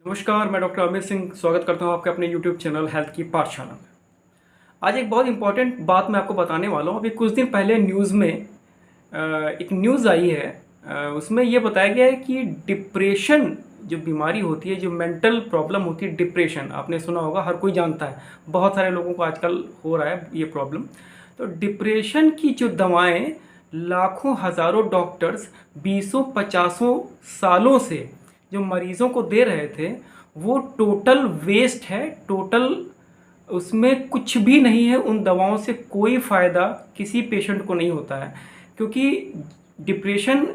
नमस्कार, मैं डॉक्टर अमित सिंह स्वागत करता हूं आपके अपने यूट्यूब चैनल हेल्थ की पाठशाला में। आज एक बहुत इंपॉर्टेंट बात मैं आपको बताने वाला हूं। अभी कुछ दिन पहले न्यूज़ में एक न्यूज़ आई है। उसमें ये बताया गया है कि डिप्रेशन जो बीमारी होती है, जो मेंटल प्रॉब्लम होती है, डिप्रेशन आपने सुना होगा, हर कोई जानता है। बहुत सारे लोगों को आजकल हो रहा है ये प्रॉब्लम। तो डिप्रेशन की जो दवाएँ लाखों हज़ारों डॉक्टर्स बीसों पचासों सालों से जो मरीजों को दे रहे थे, वो टोटल वेस्ट है। टोटल उसमें कुछ भी नहीं है। उन दवाओं से कोई फ़ायदा किसी पेशेंट को नहीं होता है, क्योंकि डिप्रेशन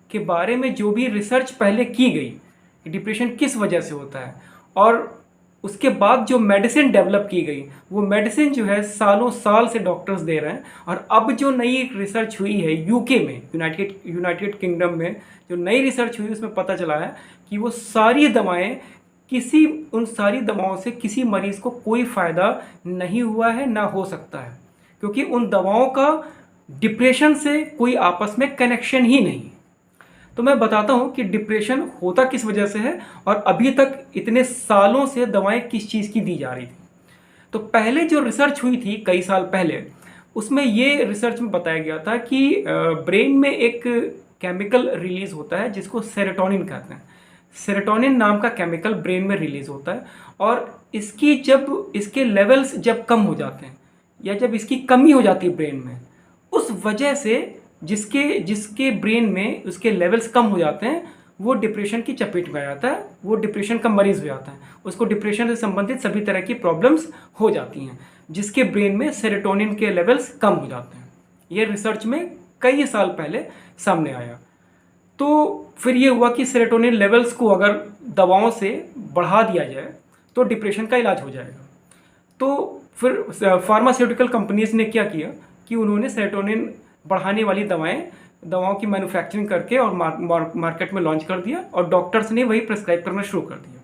के बारे में जो भी रिसर्च पहले की गई, डिप्रेशन किस वजह से होता है, और उसके बाद जो मेडिसिन डेवलप की गई, वो मेडिसिन जो है सालों साल से डॉक्टर्स दे रहे हैं। और अब जो नई रिसर्च हुई है यूके में, यूनाइटेड किंगडम में जो नई रिसर्च हुई, उसमें पता चला है कि वो सारी दवाएं उन सारी दवाओं से किसी मरीज़ को कोई फ़ायदा नहीं हुआ है, ना हो सकता है, क्योंकि उन दवाओं का डिप्रेशन से कोई आपस में कनेक्शन ही नहीं। तो मैं बताता हूँ कि डिप्रेशन होता किस वजह से है और अभी तक इतने सालों से दवाएं किस चीज़ की दी जा रही थी। तो पहले जो रिसर्च हुई थी कई साल पहले, उसमें ये रिसर्च में बताया गया था कि ब्रेन में एक केमिकल रिलीज होता है जिसको सेरोटोनिन कहते हैं। सेरोटोनिन नाम का केमिकल ब्रेन में रिलीज होता है, और इसके लेवल्स जब कम हो जाते हैं या जब इसकी कमी हो जाती है ब्रेन में, उस वजह से जिसके जिसके ब्रेन में उसके लेवल्स कम हो जाते हैं, वो डिप्रेशन की चपेट में आ जाता है, वो डिप्रेशन का मरीज हो जाता है। उसको डिप्रेशन से संबंधित सभी तरह की प्रॉब्लम्स हो जाती हैं, जिसके ब्रेन में सेरोटोनिन के लेवल्स कम हो जाते हैं। ये रिसर्च में कई साल पहले सामने आया। तो फिर ये हुआ कि सेरोटोनिन लेवल्स को अगर दवाओं से बढ़ा दिया जाए तो डिप्रेशन का इलाज हो जाएगा। तो फिर फार्मास्यूटिकल कंपनीज ने क्या किया कि उन्होंने सेरोटोनिन बढ़ाने वाली दवाओं की मैन्युफैक्चरिंग करके और मार्केट में लॉन्च कर दिया, और डॉक्टर्स ने वही प्रेस्क्राइब करना शुरू कर दिया।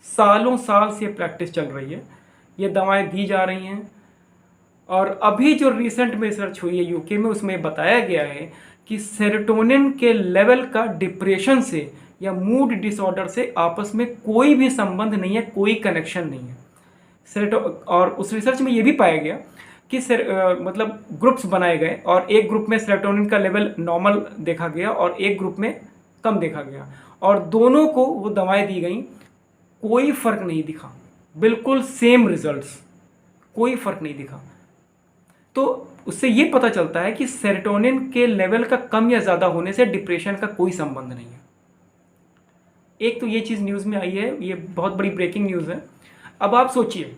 सालों साल से प्रैक्टिस चल रही है, ये दवाएं दी जा रही हैं। और अभी जो रिसेंट में रिसर्च हुई है यूके में, उसमें बताया गया है कि सेरोटोनिन के लेवल का डिप्रेशन से या मूड डिसऑर्डर से आपस में कोई भी संबंध नहीं है, कोई कनेक्शन नहीं है। और उस रिसर्च में ये भी पाया गया कि मतलब ग्रुप्स बनाए गए, और एक ग्रुप में सेरोटोनिन का लेवल नॉर्मल देखा गया और एक ग्रुप में कम देखा गया, और दोनों को वो दवाएं दी गई, कोई फर्क नहीं दिखा, बिल्कुल सेम रिजल्ट्स, कोई फर्क नहीं दिखा। तो उससे ये पता चलता है कि सेरोटोनिन के लेवल का कम या ज़्यादा होने से डिप्रेशन का कोई संबंध नहीं है। एक तो ये चीज़ न्यूज़ में आई है, ये बहुत बड़ी ब्रेकिंग न्यूज़ है। अब आप सोचिए,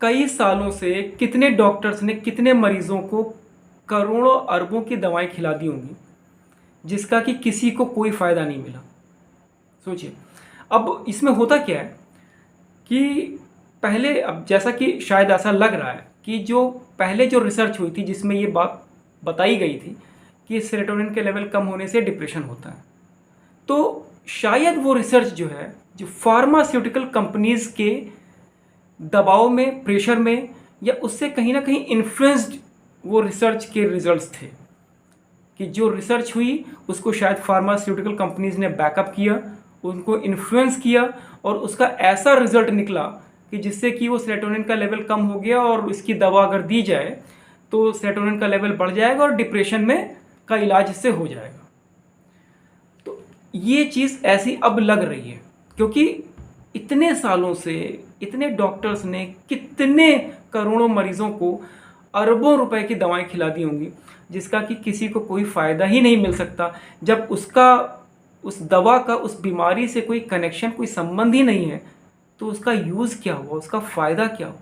कई सालों से कितने डॉक्टर्स ने कितने मरीजों को करोड़ों अरबों की दवाएं खिला दी होंगी, जिसका कि किसी को कोई फ़ायदा नहीं मिला। सोचिए, अब इसमें होता क्या है कि पहले, अब जैसा कि शायद ऐसा लग रहा है कि जो पहले जो रिसर्च हुई थी जिसमें ये बात बताई गई थी कि सेरोटोनिन के लेवल कम होने से डिप्रेशन होता है, तो शायद वो रिसर्च जो है, जो फार्मास्यूटिकल कंपनीज के दबाव में, प्रेशर में, या उससे कहीं ना कहीं इन्फ्लुएंस्ड वो रिसर्च के रिजल्ट्स थे, कि जो रिसर्च हुई उसको शायद फार्मास्यूटिकल कंपनीज ने बैकअप किया, उनको इन्फ्लुएंस किया, और उसका ऐसा रिजल्ट निकला कि जिससे कि वो सेरोटोनिन का लेवल कम हो गया, और इसकी दवा अगर दी जाए तो सेरोटोनिन का लेवल बढ़ जाएगा और डिप्रेशन में का इलाज इससे हो जाएगा। तो ये चीज़ ऐसी अब लग रही है, क्योंकि इतने सालों से इतने डॉक्टर्स ने कितने करोड़ों मरीजों को अरबों रुपए की दवाएं खिला दी होंगी, जिसका कि किसी को कोई फ़ायदा ही नहीं मिल सकता, जब उस दवा का उस बीमारी से कोई कनेक्शन, कोई संबंध ही नहीं है। तो उसका यूज़ क्या हुआ, उसका फ़ायदा क्या हुआ?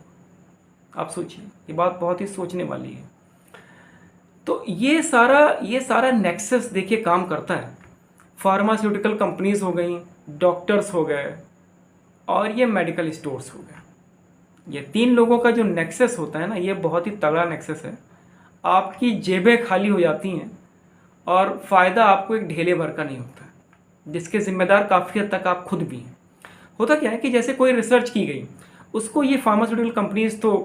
आप सोचिए, ये बात बहुत ही सोचने वाली है। तो ये सारा नेक्सस देखिए काम करता है। फार्मास्यूटिकल कंपनीज हो गई, डॉक्टर्स हो गए, और ये मेडिकल स्टोर्स हो गए। ये तीन लोगों का जो नेक्सस होता है ना, ये बहुत ही तगड़ा नेक्सस है। आपकी जेबें खाली हो जाती हैं और फ़ायदा आपको एक ढेले भर का नहीं होता, जिसके जिम्मेदार काफ़ी हद तक आप खुद भी हैं। होता क्या है कि जैसे कोई रिसर्च की गई, उसको ये फार्मास्यूटिकल कंपनीज, तो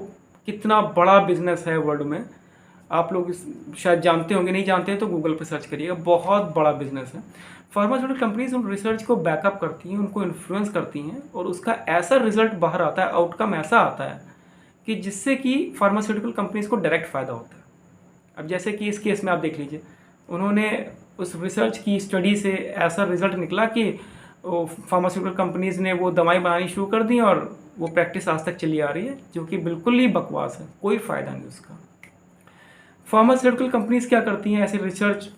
कितना बड़ा बिजनेस है वर्ल्ड में, आप लोग शायद जानते होंगे, नहीं जानते हैं तो गूगल पे सर्च करिएगा, बहुत बड़ा बिजनेस है। फार्मास्यूटिकल कंपनीज उन रिसर्च को बैकअप करती हैं, उनको इन्फ्लुएंस करती हैं और उसका ऐसा रिजल्ट बाहर आता है, आउटकम ऐसा आता है कि जिससे कि फार्मास्यूटिकल कंपनीज को डायरेक्ट फ़ायदा होता है। अब जैसे कि इस केस में आप देख लीजिए, उन्होंने उस रिसर्च की स्टडी से ऐसा रिजल्ट निकला कि फार्मास्यूटिकल कंपनीज ने वो दवाई बनानी शुरू कर दी और वो प्रैक्टिस आज तक चली आ रही है, जो कि बिल्कुल ही बकवास है, कोई फ़ायदा नहीं उसका। फार्मास्यूटिकल कंपनीज क्या करती हैं, ऐसे रिसर्च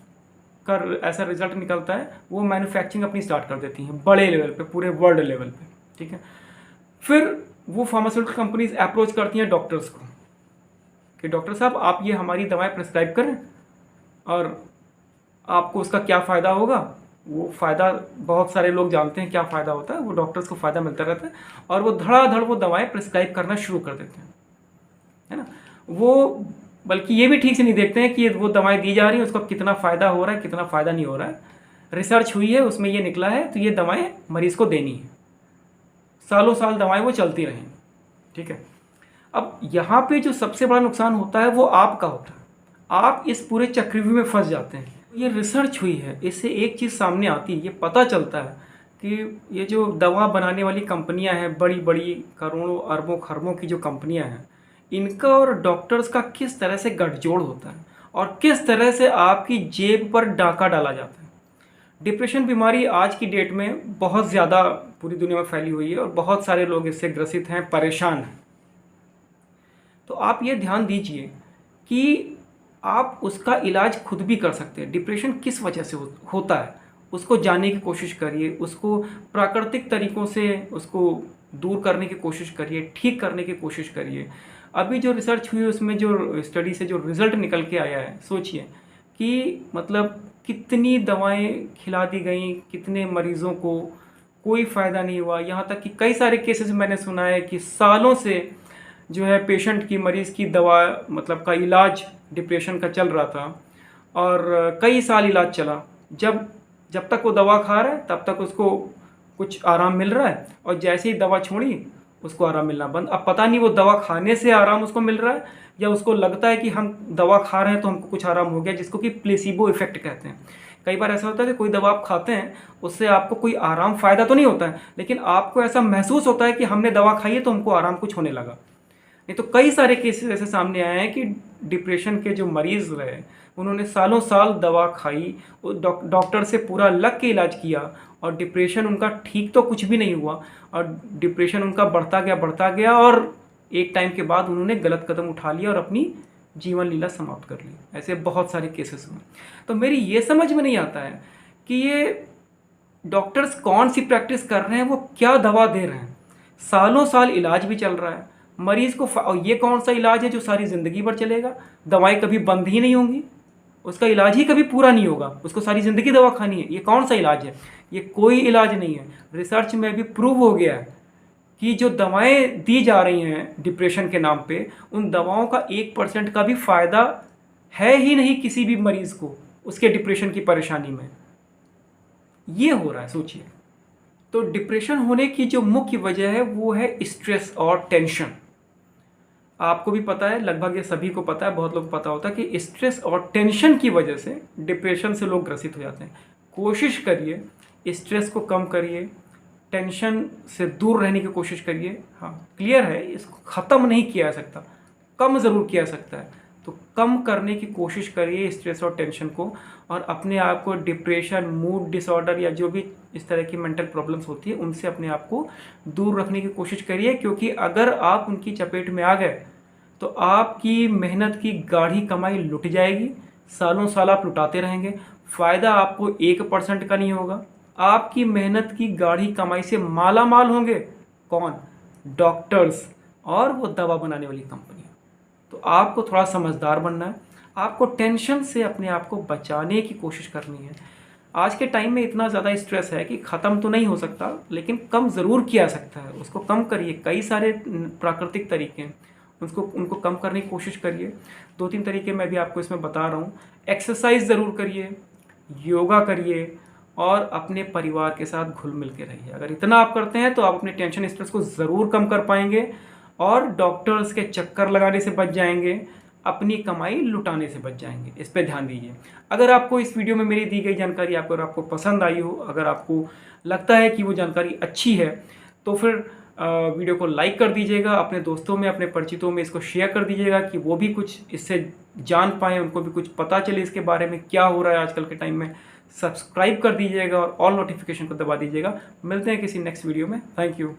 का ऐसा रिजल्ट निकलता है, वो मैन्युफैक्चरिंग अपनी स्टार्ट कर देती हैं बड़े लेवल पे, पूरे वर्ल्ड लेवल पे, ठीक है। फिर वो फार्मास्यूटिकल कंपनीज अप्रोच करती हैं डॉक्टर्स को कि डॉक्टर साहब आप ये हमारी दवाएं प्रिस्क्राइब करें और आपको उसका क्या फ़ायदा होगा। वो फ़ायदा बहुत सारे लोग जानते हैं क्या फ़ायदा होता है, वो डॉक्टर्स को फ़ायदा मिलता रहता है और वो धड़ाधड़ वो दवाएं प्रिस्क्राइब करना शुरू कर देते हैं, है ना। वो बल्कि ये भी ठीक से नहीं देखते हैं कि वो दवाएं दी जा रही हैं उसका कितना फ़ायदा हो रहा है, कितना फ़ायदा नहीं हो रहा है। रिसर्च हुई है, उसमें ये निकला है, तो ये दवाएं मरीज़ को देनी है, सालों साल दवाएं वो चलती रहें, ठीक है। अब यहाँ पे जो सबसे बड़ा नुकसान होता है वो आपका होता है, आप इस पूरे चक्रव्यूह में फंस जाते हैं। ये रिसर्च हुई है, इससे एक चीज़ सामने आती है, ये पता चलता है कि ये जो दवा बनाने वाली कंपनियां हैं, बड़ी बड़ी करोड़ों अरबों खरबों की जो कंपनियां हैं, इनका और डॉक्टर्स का किस तरह से गठजोड़ होता है और किस तरह से आपकी जेब पर डाका डाला जाता है। डिप्रेशन बीमारी आज की डेट में बहुत ज़्यादा पूरी दुनिया में फैली हुई है और बहुत सारे लोग इससे ग्रसित हैं, परेशान हैं। तो आप ये ध्यान दीजिए कि आप उसका इलाज खुद भी कर सकते हैं। डिप्रेशन किस वजह से होता है उसको जानने की कोशिश करिए, उसको प्राकृतिक तरीक़ों से उसको दूर करने की कोशिश करिए, ठीक करने की कोशिश करिए। अभी जो रिसर्च हुई उसमें जो स्टडी से जो रिज़ल्ट निकल के आया है, सोचिए कि मतलब कितनी दवाएं खिला दी गई, कितने मरीज़ों को कोई फ़ायदा नहीं हुआ। यहाँ तक कि कई सारे केसेस मैंने सुना है कि सालों से जो है पेशेंट की, मरीज़ की दवा मतलब का इलाज डिप्रेशन का चल रहा था और कई साल इलाज चला। जब तक वो दवा खा रहा है तब तक उसको कुछ आराम मिल रहा है और जैसे ही दवा छोड़ी उसको आराम मिलना बंद। अब पता नहीं वो दवा खाने से आराम उसको मिल रहा है या उसको लगता है कि हम दवा खा रहे हैं तो हमको कुछ आराम हो गया, जिसको कि प्लेसिबो इफेक्ट कहते हैं। कई बार ऐसा होता है कि कोई दवा आप खाते हैं उससे आपको कोई आराम फ़ायदा तो नहीं होता है, लेकिन आपको ऐसा महसूस होता है कि हमने दवा खाई है तो हमको आराम कुछ होने लगा। नहीं तो कई सारे केसेस ऐसे सामने आए हैं कि डिप्रेशन के जो मरीज़ रहे उन्होंने सालों साल दवा खाई, डॉक्टर से पूरा लग के इलाज किया और डिप्रेशन उनका ठीक तो कुछ भी नहीं हुआ और डिप्रेशन उनका बढ़ता गया और एक टाइम के बाद उन्होंने गलत कदम उठा लिया और अपनी जीवन लीला समाप्त कर ली। ऐसे बहुत सारे केसेस हुए। तो मेरी ये समझ में नहीं आता है कि ये डॉक्टर्स कौन सी प्रैक्टिस कर रहे हैं, वो क्या दवा दे रहे हैं। सालों साल इलाज भी चल रहा है मरीज़ को, और ये कौन सा इलाज है जो सारी ज़िंदगी भर चलेगा। दवाएं कभी बंद ही नहीं होंगी, उसका इलाज ही कभी पूरा नहीं होगा, उसको सारी ज़िंदगी दवा खानी है। ये कौन सा इलाज है? ये कोई इलाज नहीं है। रिसर्च में भी प्रूव हो गया है कि जो दवाएं दी जा रही हैं डिप्रेशन के नाम पे, उन दवाओं का 1% का भी फ़ायदा है ही नहीं किसी भी मरीज़ को उसके डिप्रेशन की परेशानी में। ये हो रहा है, सोचिए। तो डिप्रेशन होने की जो मुख्य वजह है वो है स्ट्रेस और टेंशन। आपको भी पता है, लगभग ये सभी को पता है, बहुत लोग को पता होता है कि स्ट्रेस और टेंशन की वजह से डिप्रेशन से लोग ग्रसित हो जाते हैं। कोशिश करिए स्ट्रेस को कम करिए, टेंशन से दूर रहने की कोशिश करिए। हाँ, क्लियर है, इसको ख़त्म नहीं किया जा सकता, कम ज़रूर किया जा सकता है। तो कम करने की कोशिश करिए स्ट्रेस और टेंशन को, और अपने आप को डिप्रेशन, मूड डिसऑर्डर या जो भी इस तरह की मेंटल प्रॉब्लम्स होती है उनसे अपने आप को दूर रखने की कोशिश करिए। क्योंकि अगर आप उनकी चपेट में आ गए तो आपकी मेहनत की गाढ़ी कमाई लुट जाएगी, सालों साल आप लुटाते रहेंगे, फ़ायदा आपको 1% का नहीं होगा। आपकी मेहनत की गाढ़ी कमाई से माला माल होंगे कौन? डॉक्टर्स और वो दवा बनाने वाली कंपनी। तो आपको थोड़ा समझदार बनना है, आपको टेंशन से अपने आप को बचाने की कोशिश करनी है। आज के टाइम में इतना ज़्यादा स्ट्रेस है कि ख़त्म तो नहीं हो सकता, लेकिन कम ज़रूर किया सकता है। उसको कम करिए, कई सारे प्राकृतिक तरीके हैं, उनको कम करने की कोशिश करिए। 2-3 तरीके मैं भी आपको इसमें बता रहा हूँ। एक्सरसाइज ज़रूर करिए, योगा करिए और अपने परिवार के साथ घुल मिल के रहिए। अगर इतना आप करते हैं तो आप अपने टेंशन स्ट्रेस को ज़रूर कम कर पाएंगे और डॉक्टर्स के चक्कर लगाने से बच जाएंगे अपनी कमाई लुटाने से बच जाएंगे। इस पर ध्यान दीजिए। अगर आपको इस वीडियो में मेरी दी गई जानकारी अगर आपको पसंद आई हो, अगर आपको लगता है कि वो जानकारी अच्छी है, तो फिर वीडियो को लाइक कर दीजिएगा, अपने दोस्तों में, अपने परिचितों में इसको शेयर कर दीजिएगा कि वो भी कुछ इससे जान पाएँ, उनको भी कुछ पता चले इसके बारे में क्या हो रहा है आजकल के टाइम में। सब्सक्राइब कर दीजिएगा और ऑल नोटिफिकेशन को दबा दीजिएगा। मिलते हैं किसी नेक्स्ट वीडियो में। Thank you.